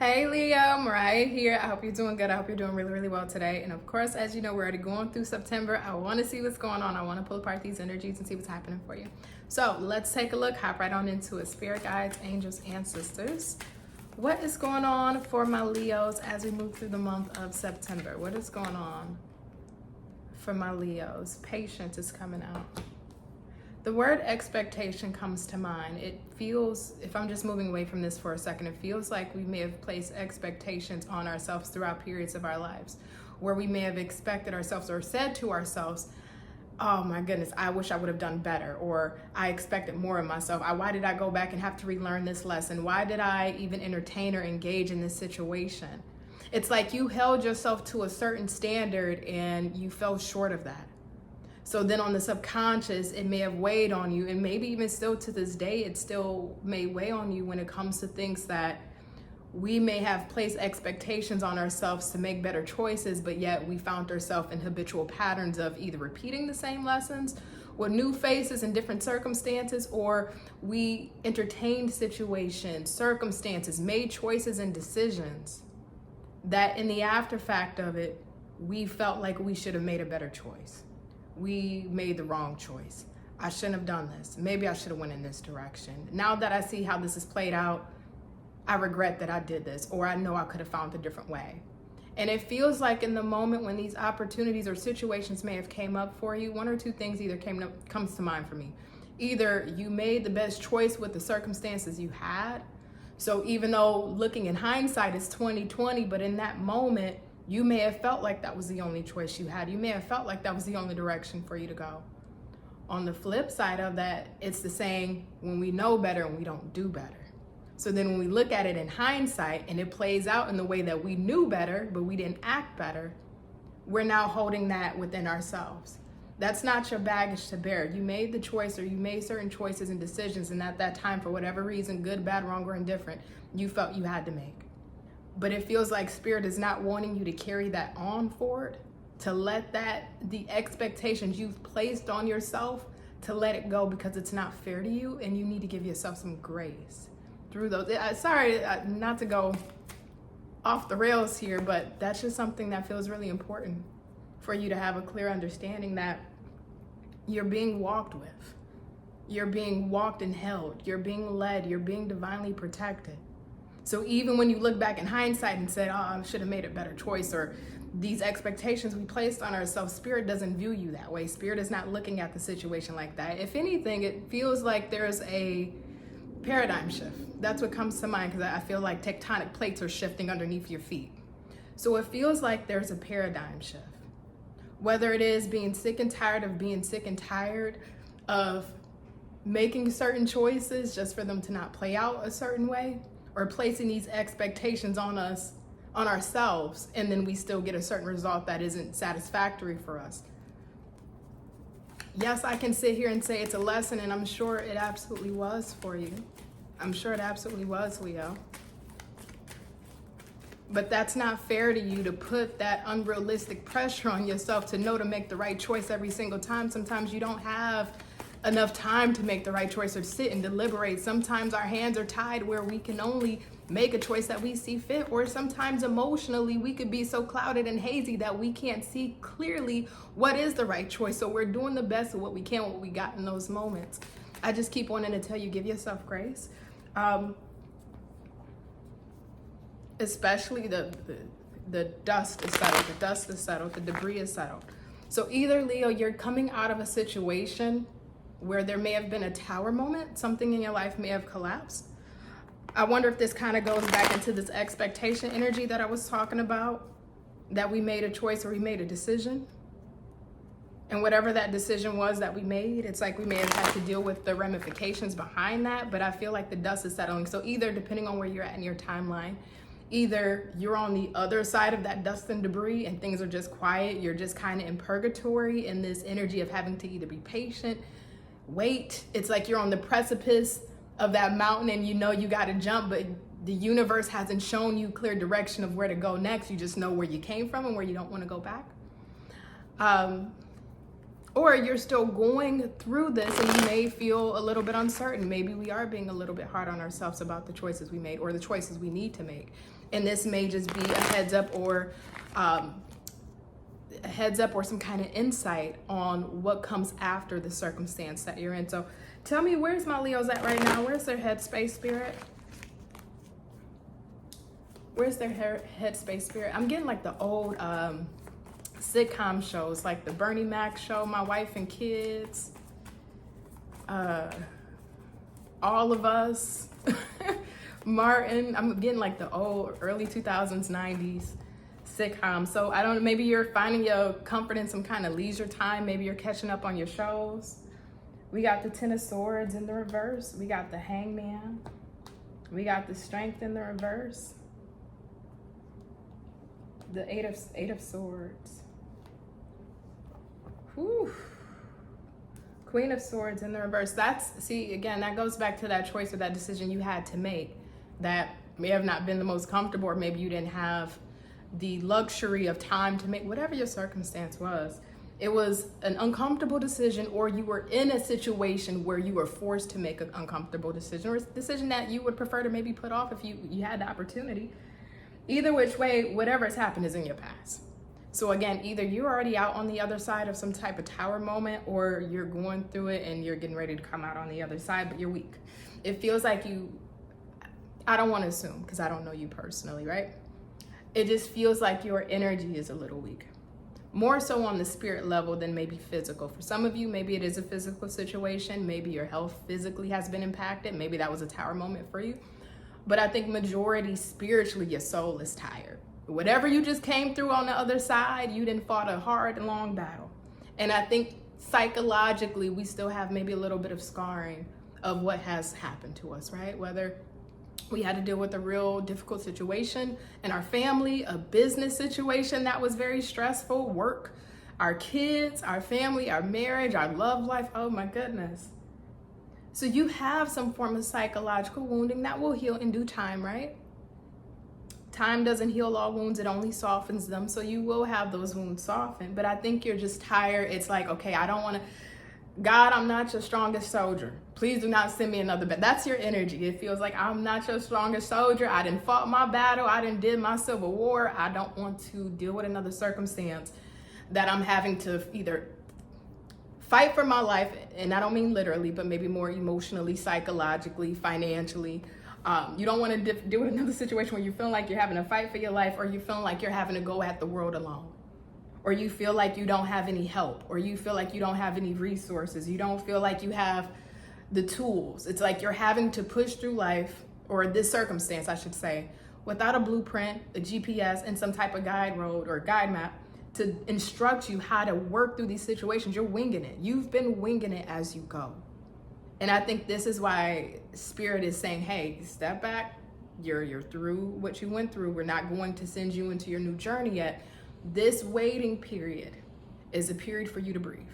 Hey Leo, I'm right here. I hope you're doing good. I hope you're doing really, really well today. And of course, as you know, we're already going through September. I want to see what's going on. I want to pull apart these energies and see what's happening for you. So let's take a look, hop right on into it. Spirit guides, angels, and sisters. What is going on for my Leos as we move through the month of September? What is going on for my Leos? Patience is coming out. The word expectation comes to mind. It feels, if I'm just moving away from this for a second, it feels like we may have placed expectations on ourselves throughout periods of our lives, where we may have expected ourselves or said to ourselves, oh my goodness, I wish I would have done better, or I expected more of myself. Why did I go back and have to relearn this lesson? Why did I even entertain or engage in this situation? It's like you held yourself to a certain standard and you fell short of that. So then on the subconscious, it may have weighed on you, and maybe even still to this day, it still may weigh on you when it comes to things that we may have placed expectations on ourselves to make better choices, but yet we found ourselves in habitual patterns of either repeating the same lessons with new faces and different circumstances, or we entertained situations, circumstances, made choices and decisions that in the after fact of it, we felt like we should have made a better choice. We made the wrong choice. I shouldn't have done this. Maybe I should have went in this direction. Now that I see how this is played out, I regret that I did this, or I know I could have found a different way. And it feels like in the moment when these opportunities or situations may have came up for you, one or two things either comes to mind for me. Either you made the best choice with the circumstances you had. So even though looking in hindsight is 20/20, but in that moment, you may have felt like that was the only choice you had. You may have felt like that was the only direction for you to go. On the flip side of that, it's the saying, when we know better and we don't do better. So then when we look at it in hindsight and it plays out in the way that we knew better, but we didn't act better, we're now holding that within ourselves. That's not your baggage to bear. You made the choice, or you made certain choices and decisions, and at that time, for whatever reason, good, bad, wrong, or indifferent, you felt you had to make. But it feels like Spirit is not wanting you to carry that on forward, to let the expectations you've placed on yourself, to let it go, because it's not fair to you, and you need to give yourself some grace through those. Sorry, not to go off the rails here, but that's just something that feels really important for you to have a clear understanding that you're being walked with. You're being walked and held. You're being led. You're being divinely protected. So even when you look back in hindsight and said, oh, I should have made a better choice, or these expectations we placed on ourselves, Spirit doesn't view you that way. Spirit is not looking at the situation like that. If anything, it feels like there's a paradigm shift. That's what comes to mind, because I feel like tectonic plates are shifting underneath your feet. So it feels like there's a paradigm shift. Whether it is being sick and tired of being sick and tired of making certain choices just for them to not play out a certain way, or placing these expectations on ourselves, and then we still get a certain result that isn't satisfactory for us. Yes, I can sit here and say it's a lesson, and I'm sure it absolutely was for you. I'm sure it absolutely was, Leo. But that's not fair to you to put that unrealistic pressure on yourself to know to make the right choice every single time. Sometimes you don't have enough time to make the right choice or sit and deliberate. Sometimes our hands are tied where we can only make a choice that we see fit, or sometimes emotionally we could be so clouded and hazy that we can't see clearly what is the right choice. So we're doing the best of what we can, what we got in those moments. I just keep wanting to tell you, give yourself grace. Especially the dust is settled, the dust is settled, the debris is settled. So either, Leo, you're coming out of a situation where there may have been a tower moment, something in your life may have collapsed. I wonder if this kind of goes back into this expectation energy that I was talking about, that we made a choice or we made a decision. And whatever that decision was that we made, it's like we may have had to deal with the ramifications behind that, but I feel like the dust is settling. So either, depending on where you're at in your timeline, either you're on the other side of that dust and debris and things are just quiet, you're just kind of in purgatory in this energy of having to either be patient, wait. It's like you're on the precipice of that mountain and you know you got to jump, but the universe hasn't shown you clear direction of where to go next. You just know where you came from and where you don't want to go back. Or you're still going through this and you may feel a little bit uncertain. Maybe we are being a little bit hard on ourselves about the choices we made or the choices we need to make. And this may just be a heads up or some kind of insight on what comes after the circumstance that you're in. So tell me, where's my Leos at right now? Where's their headspace, Spirit? Where's their headspace, Spirit? I'm getting like the old sitcom shows, like the Bernie Mac show, My Wife and Kids, All of Us, Martin. I'm getting like the old early 2000s, 90s sitcom. So I don't know, maybe you're finding your comfort in some kind of leisure time. Maybe you're catching up on your shows. We got the Ten of Swords in the reverse. We got the Hangman. We got the Strength in the reverse. The Eight of Swords. Whew. Queen of Swords in the reverse. See, again, that goes back to that choice or that decision you had to make that may have not been the most comfortable, or maybe you didn't have the luxury of time to make whatever your circumstance was. It was an uncomfortable decision, or you were in a situation where you were forced to make an uncomfortable decision, or a decision that you would prefer to maybe put off if you had the opportunity. Either which way, whatever has happened is in your past. So again, either you're already out on the other side of some type of tower moment, or you're going through it and you're getting ready to come out on the other side, but you're weak. It feels like I don't want to assume because I don't know you personally, right? It just feels like your energy is a little weak. More so on the spirit level than maybe physical. For some of you, maybe it is a physical situation. Maybe your health physically has been impacted. Maybe that was a tower moment for you. But I think majority spiritually, your soul is tired. Whatever you just came through on the other side, you didn't fought a hard and long battle. And I think psychologically, we still have maybe a little bit of scarring of what has happened to us, right? Whether we had to deal with a real difficult situation in our family, a business situation that was very stressful, work, our kids, our family, our marriage, our love life. Oh my goodness. So you have some form of psychological wounding that will heal in due time, right? Time doesn't heal all wounds, it only softens them. So you will have those wounds soften. But I think you're just tired. It's like, okay, I don't want to, God, I'm not your strongest soldier. Please do not send me another battle. That's your energy. It feels like I'm not your strongest soldier. I didn't fought my battle. I didn't did my civil war. I don't want to deal with another circumstance that I'm having to either fight for my life, and I don't mean literally, but maybe more emotionally, psychologically, financially. You don't want to deal with another situation where you feel like you're having to fight for your life, or you feel like you're having to go at the world alone, or you feel like you don't have any help, or you feel like you don't have any resources. You don't feel like you have the tools. It's like you're having to push through life, or this circumstance, I should say, without a blueprint, a GPS, and some type of guide road or guide map to instruct you how to work through these situations. You're winging it. You've been winging it as you go. And I think this is why Spirit is saying, hey, step back. You're through what you went through. We're not going to send you into your new journey yet. This waiting period is a period for you to breathe.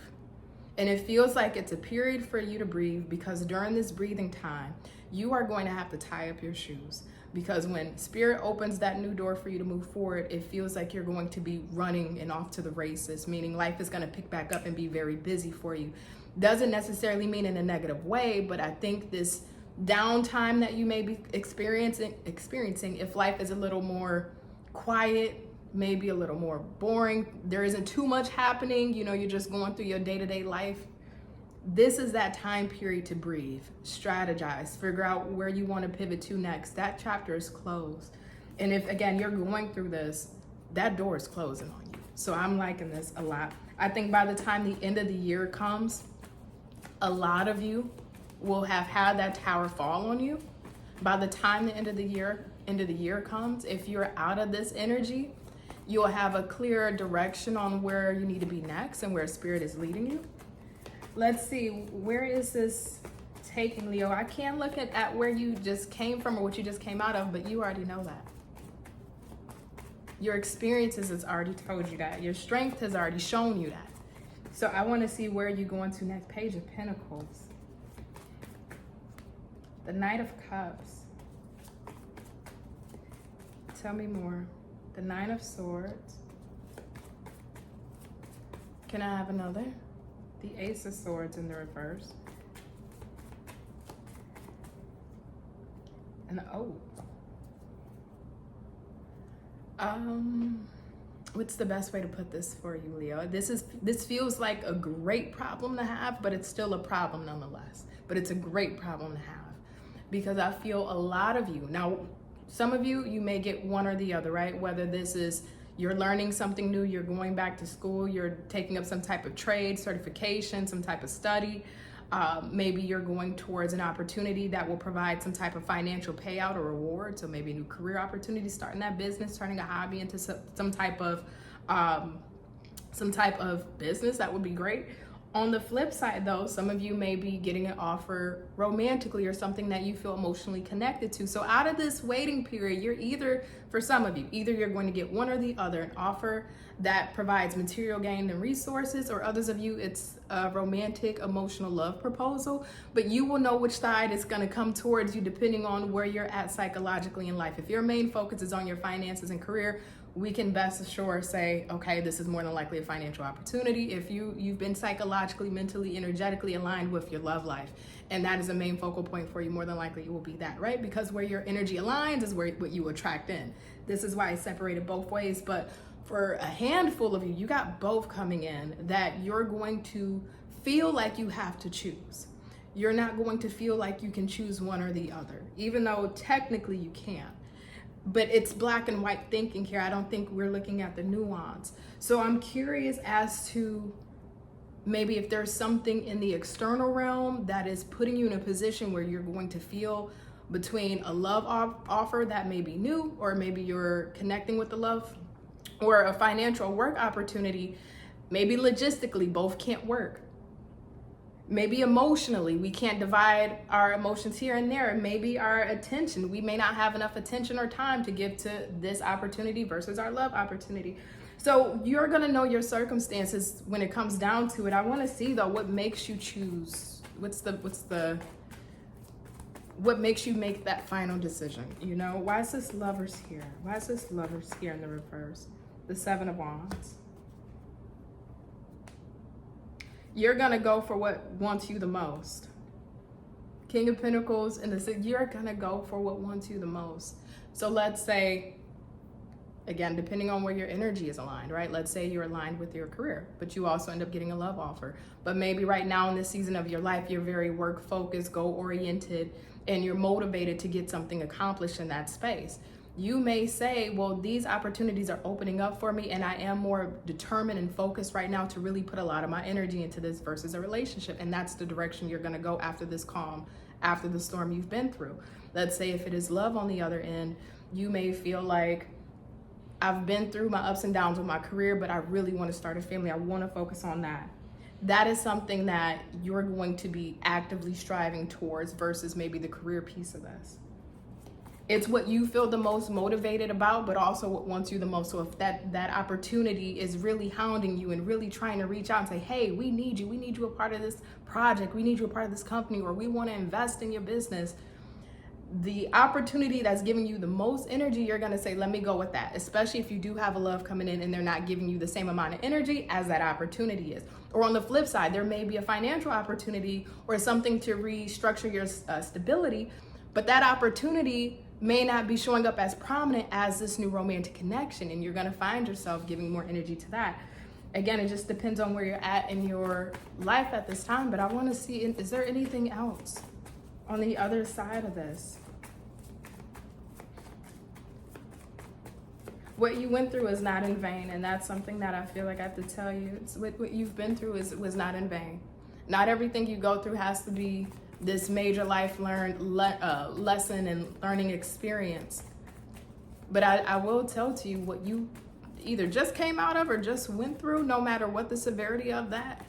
And it feels like it's a period for you to breathe because during this breathing time, you are going to have to tie up your shoes. Because when Spirit opens that new door for you to move forward, it feels like you're going to be running and off to the races, meaning life is going to pick back up and be very busy for you. Doesn't necessarily mean in a negative way, but I think this downtime that you may be experiencing, if life is a little more quiet, maybe a little more boring, there isn't too much happening, you're just going through your day-to-day life. This is that time period to breathe, strategize, figure out where you want to pivot to next. That chapter is closed. And if, again, you're going through this, that door is closing on you. So I'm liking this a lot. I think by the time the end of the year comes, a lot of you will have had that tower fall on you. By the time the end of the year comes, if you're out of this energy, you'll have a clearer direction on where you need to be next and where Spirit is leading you. Let's see, where is this taking, Leo? I can't look at where you just came from or what you just came out of, but you already know that. Your experiences has already told you that. Your strength has already shown you that. So I want to see where you're going to next. Page of Pentacles. The Knight of Cups. Tell me more. The Nine of Swords. Can I have another? The Ace of Swords in the reverse. And oh. What's the best way to put this for you, Leo? This feels like a great problem to have, but it's still a problem nonetheless. But it's a great problem to have because I feel a lot of you. Now, some of you may get one or the other, right? Whether this is you're learning something new, you're going back to school, you're taking up some type of trade, certification, some type of study. Maybe you're going towards an opportunity that will provide some type of financial payout or reward. So maybe a new career opportunity, starting that business, turning a hobby into some type of business. That would be great. On the flip side though, some of you may be getting an offer romantically or something that you feel emotionally connected to. So out of this waiting period, you're either, for some of you, either you're going to get one or the other, an offer that provides material gain and resources, or others of you, it's a romantic, emotional love proposal, but you will know which side is going to come towards you depending on where you're at psychologically in life. If your main focus is on your finances and career, we can best assured say, okay, this is more than likely a financial opportunity. If you've been psychologically, mentally, energetically aligned with your love life, and that is a main focal point for you, more than likely it will be that, right? Because where your energy aligns is what you attract in. This is why it's separated both ways. But for a handful of you, you got both coming in that you're going to feel like you have to choose. You're not going to feel like you can choose one or the other, even though technically you can. But it's black and white thinking here. I don't think we're looking at the nuance. So I'm curious as to maybe if there's something in the external realm that is putting you in a position where you're going to feel between a love offer that may be new, or maybe you're connecting with the love, or a financial work opportunity. Maybe logistically, both can't work. Maybe emotionally, we can't divide our emotions here and there. Maybe our attention, we may not have enough attention or time to give to this opportunity versus our love opportunity. So you're gonna know your circumstances when it comes down to it. I wanna see though, what makes you choose? What makes you make that final decision? You know, why is this Lovers here? Why is this Lovers here in the reverse? The Seven of Wands. You're gonna go for what wants you the most. King of Pentacles and you're gonna go for what wants you the most. So let's say, again, depending on where your energy is aligned, right? Let's say you're aligned with your career, but you also end up getting a love offer. But maybe right now in this season of your life, you're very work focused, goal oriented, and you're motivated to get something accomplished in that space. You may say, well, these opportunities are opening up for me and I am more determined and focused right now to really put a lot of my energy into this versus a relationship. And that's the direction you're gonna go after this calm, after the storm you've been through. Let's say if it is love on the other end, you may feel like, I've been through my ups and downs with my career, but I really want to start a family. I want to focus on that. That is something that you're going to be actively striving towards versus maybe the career piece of this. It's what you feel the most motivated about, but also what wants you the most. So if that opportunity is really hounding you and really trying to reach out and say, hey, we need you a part of this project, we need you a part of this company, or we want to invest in your business, the opportunity that's giving you the most energy, you're gonna say, let me go with that, especially if you do have a love coming in and they're not giving you the same amount of energy as that opportunity is. Or on the flip side, there may be a financial opportunity or something to restructure your stability, but that opportunity may not be showing up as prominent as this new romantic connection, and you're gonna find yourself giving more energy to that. Again, it just depends on where you're at in your life at this time, but I wanna see, is there anything else on the other side of this? What you went through is not in vain, and that's something that I feel like I have to tell you. It's what you've been through was not in vain. Not everything you go through has to be this major life lesson and learning experience. But I will tell to you what you either just came out of or just went through, no matter what the severity of that,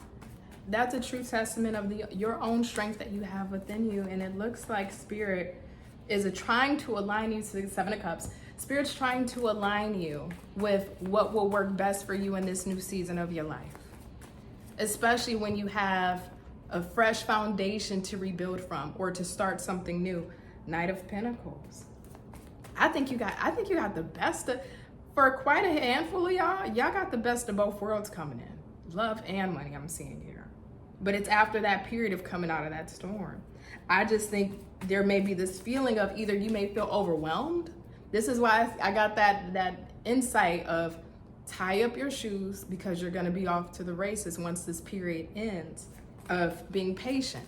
that's a true testament of your own strength that you have within you. And it looks like Spirit is trying to align you to the Seven of Cups. Spirit's trying to align you with what will work best for you in this new season of your life, especially when you have a fresh foundation to rebuild from or to start something new. Knight of Pentacles. I think you got the best of, for quite a handful of y'all got the best of both worlds coming in. Love and money I'm seeing here. But it's after that period of coming out of that storm. I just think there may be this feeling of either you may feel overwhelmed. This is why I got that insight of tie up your shoes because you're going to be off to the races once this period ends, of being patient.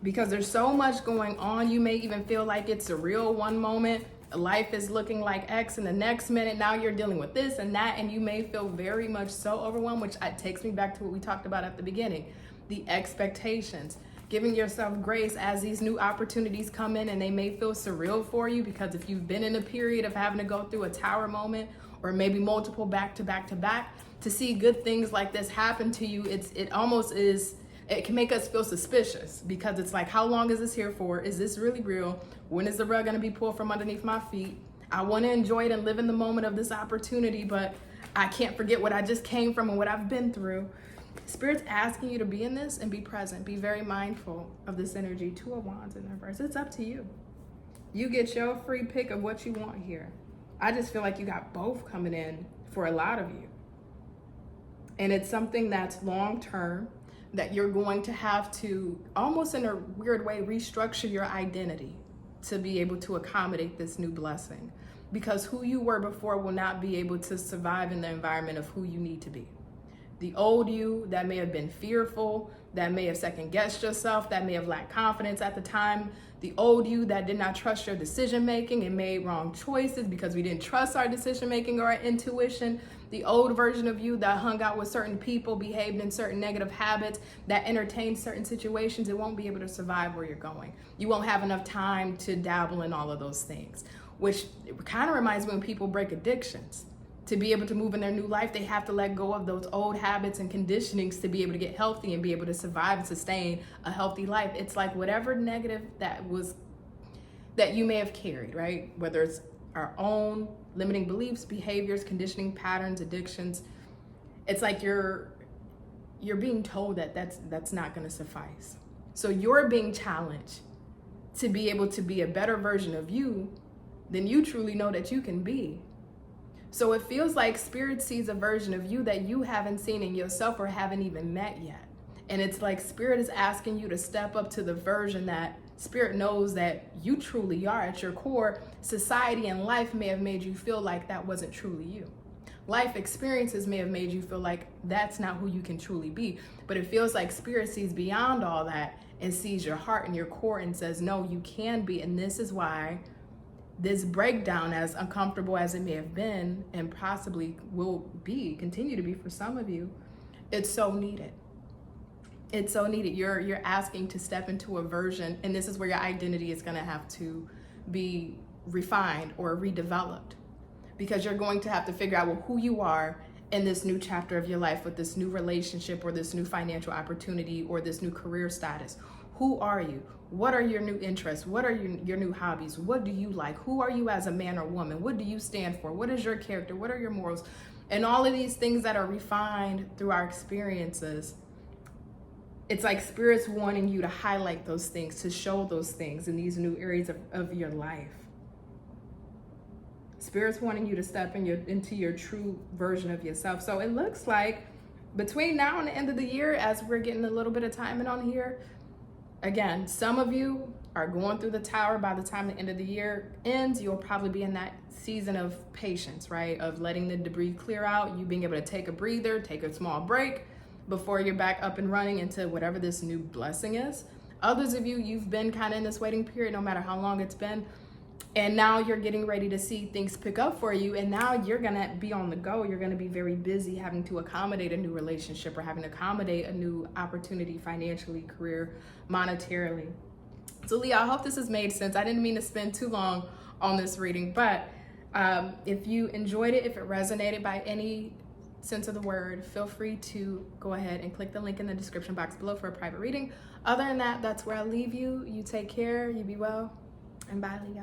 Because there's so much going on. You may even feel like it's surreal one moment. Life is looking like X, and the next minute now you're dealing with this and that, and you may feel very much so overwhelmed, which takes me back to what we talked about at the beginning, the expectations. Giving yourself grace as these new opportunities come in, and they may feel surreal for you, because if you've been in a period of having to go through a tower moment, or maybe multiple back to back to back, to see good things like this happen to you, it can make us feel suspicious, because it's like, how long is this here for? Is this really real? When is the rug going to be pulled from underneath my feet? I want to enjoy it and live in the moment of this opportunity, but I can't forget what I just came from and what I've been through. Spirit's asking you to be in this and be present. Be very mindful of this energy. 2 of Wands in reverse. It's up to you. You get your free pick of what you want here. I just feel like you got both coming in for a lot of you. And it's something that's long term, that you're going to have to, almost in a weird way, restructure your identity to be able to accommodate this new blessing. Because who you were before will not be able to survive in the environment of who you need to be. The old you that may have been fearful, that may have second guessed yourself, that may have lacked confidence at the time, the old you that did not trust your decision making and made wrong choices because we didn't trust our decision making or our intuition, the old version of you that hung out with certain people, behaved in certain negative habits, that entertained certain situations, it won't be able to survive where you're going. You won't have enough time to dabble in all of those things, which kind of reminds me when people break addictions. To be able to move in their new life, they have to let go of those old habits and conditionings to be able to get healthy and be able to survive and sustain a healthy life. It's like whatever negative that you may have carried, right? Whether it's our own limiting beliefs, behaviors, conditioning patterns, addictions. It's like you're being told that that's not going to suffice. So you're being challenged to be able to be a better version of you than you truly know that you can be. So it feels like Spirit sees a version of you that you haven't seen in yourself or haven't even met yet. And it's like Spirit is asking you to step up to the version that Spirit knows that you truly are at your core. Society and life may have made you feel like that wasn't truly you. Life experiences may have made you feel like that's not who you can truly be. But it feels like Spirit sees beyond all that and sees your heart and your core and says, no, you can be. And this is why this breakdown, as uncomfortable as it may have been and possibly will continue to be for some of you, it's so needed. It's so needed. You're asking to step into a version, and this is where your identity is going to have to be refined or redeveloped, because you're going to have to figure out who you are in this new chapter of your life, with this new relationship or this new financial opportunity or this new career status. Who are you? What are your new interests? What are your new hobbies? What do you like? Who are you as a man or woman? What do you stand for? What is your character? What are your morals? And all of these things that are refined through our experiences. It's like Spirit's wanting you to highlight those things, to show those things in these new areas of your life. Spirit's wanting you to step into your true version of yourself. So it looks like between now and the end of the year, as we're getting a little bit of time in on here, again, some of you are going through the tower. By the time the end of the year ends, you'll probably be in that season of patience, right? Of letting the debris clear out, you being able to take a breather, take a small break before you're back up and running into whatever this new blessing is. Others of you, you've been kind of in this waiting period, no matter how long it's been. And now you're getting ready to see things pick up for you. And now you're going to be on the go. You're going to be very busy having to accommodate a new relationship or having to accommodate a new opportunity financially, career, monetarily. So Leo, I hope this has made sense. I didn't mean to spend too long on this reading, but if you enjoyed it, if it resonated by any sense of the word, feel free to go ahead and click the link in the description box below for a private reading. Other than that, that's where I'll leave you. You take care, you be well, and bye, Leo.